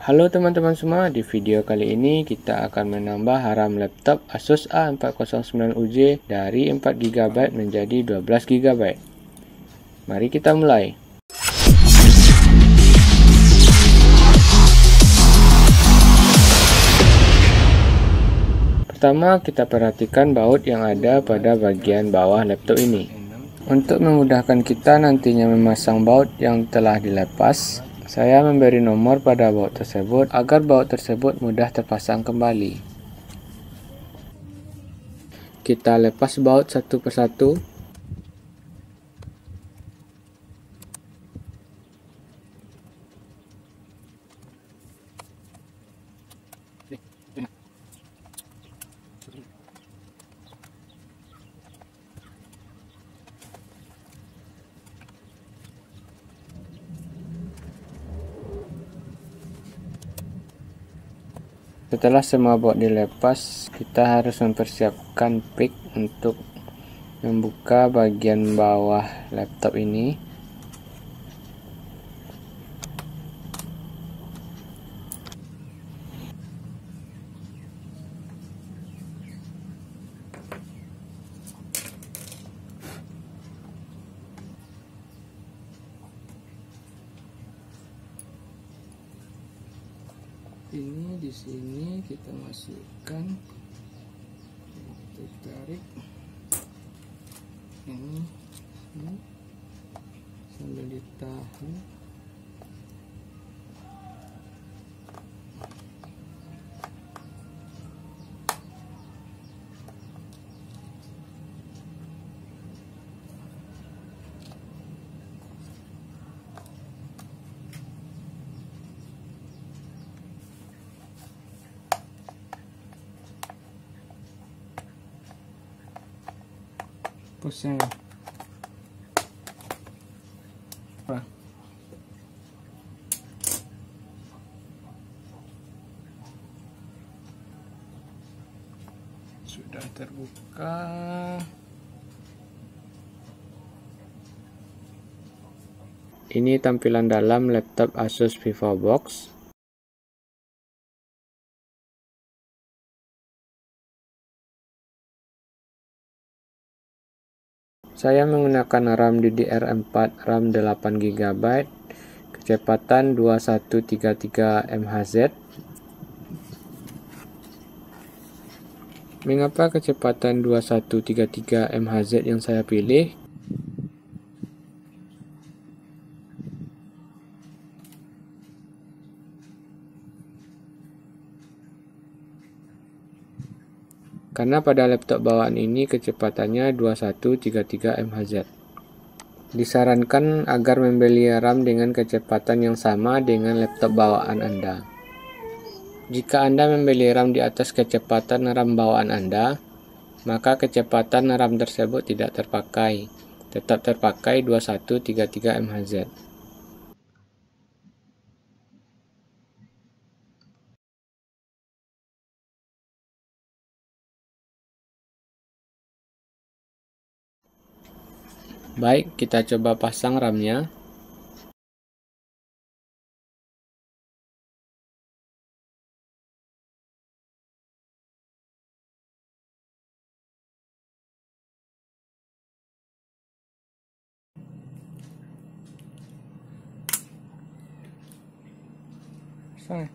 Halo teman-teman semua, di video kali ini kita akan menambah RAM laptop Asus A409UJ dari 4GB menjadi 12GB. Mari kita mulai. Pertama, kita perhatikan baut yang ada pada bagian bawah laptop ini. Untuk memudahkan kita nantinya memasang baut yang telah dilepas, saya memberi nomor pada baut tersebut agar baut tersebut mudah terpasang kembali. Kita lepas baut satu persatu. Setelah semua baut dilepas, kita harus mempersiapkan pick untuk membuka bagian bawah laptop ini. Ini di sini kita masukkan, kita tarik ini sambil ditahan. Pusing. Sudah terbuka. Ini tampilan dalam laptop Asus VivoBox. Saya menggunakan RAM DDR4 RAM 8GB, kecepatan 2133 MHz. Mengapa kecepatan 2133 MHz yang saya pilih? Karena pada laptop bawaan ini kecepatannya 2133 MHz. Disarankan agar membeli RAM dengan kecepatan yang sama dengan laptop bawaan Anda. Jika Anda membeli RAM di atas kecepatan RAM bawaan Anda, maka kecepatan RAM tersebut tidak terpakai. Tetap terpakai 2133 MHz. Baik, kita coba pasang RAM-nya. Pasang.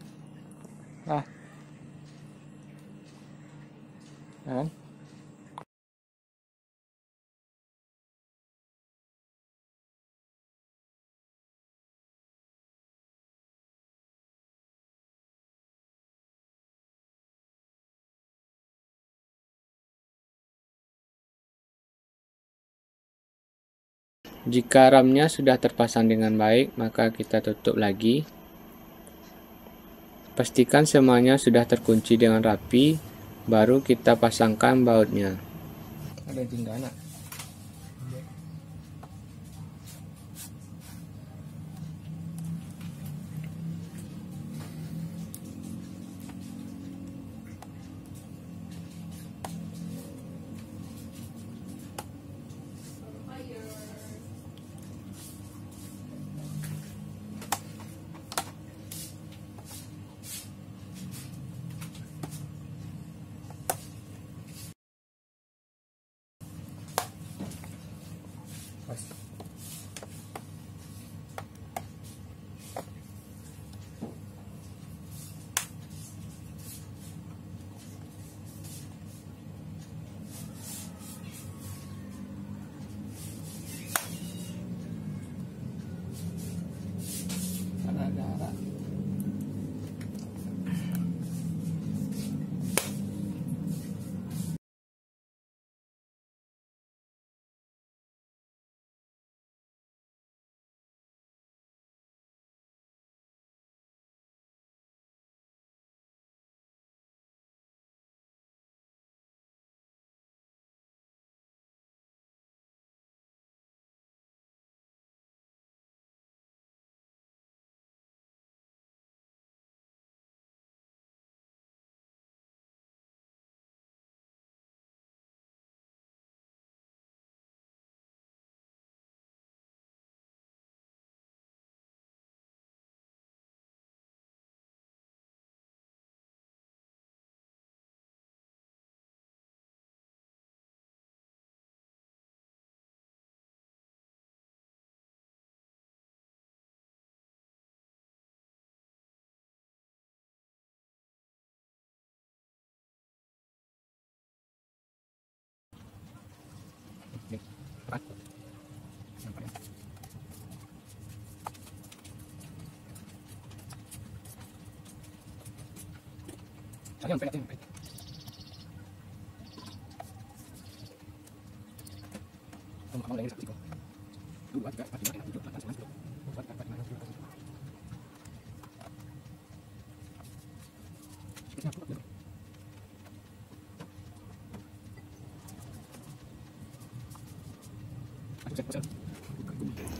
Kan? Jika RAM-nya sudah terpasang dengan baik, maka kita tutup lagi. Pastikan semuanya sudah terkunci dengan rapi, baru kita pasangkan bautnya. Ada tinggalan.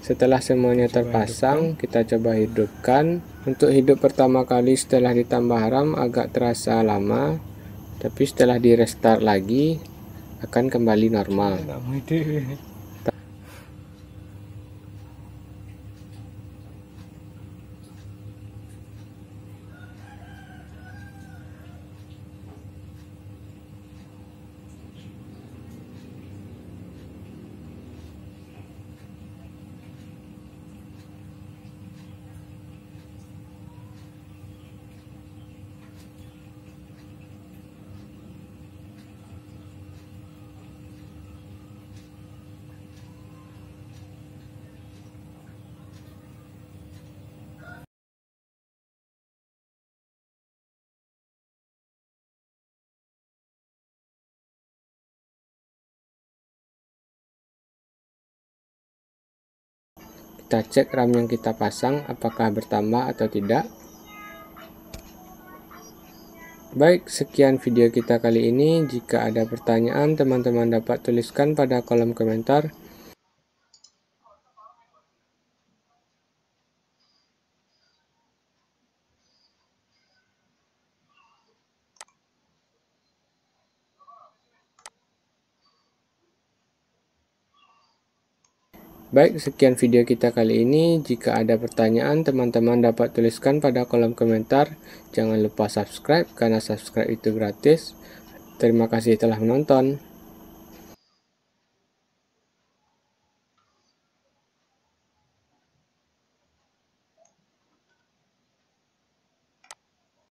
Setelah semuanya terpasang, kita coba hidupkan. Untuk hidup pertama kali setelah ditambah RAM agak terasa lama, tapi setelah di restart lagi akan kembali normal. Kita cek RAM yang kita pasang apakah bertambah atau tidak. Baik, sekian video kita kali ini. Jika ada pertanyaan, teman-teman dapat tuliskan pada kolom komentar. Baik, sekian video kita kali ini. Jika ada pertanyaan, teman-teman dapat tuliskan pada kolom komentar. Jangan lupa subscribe, karena subscribe itu gratis. Terima kasih telah menonton.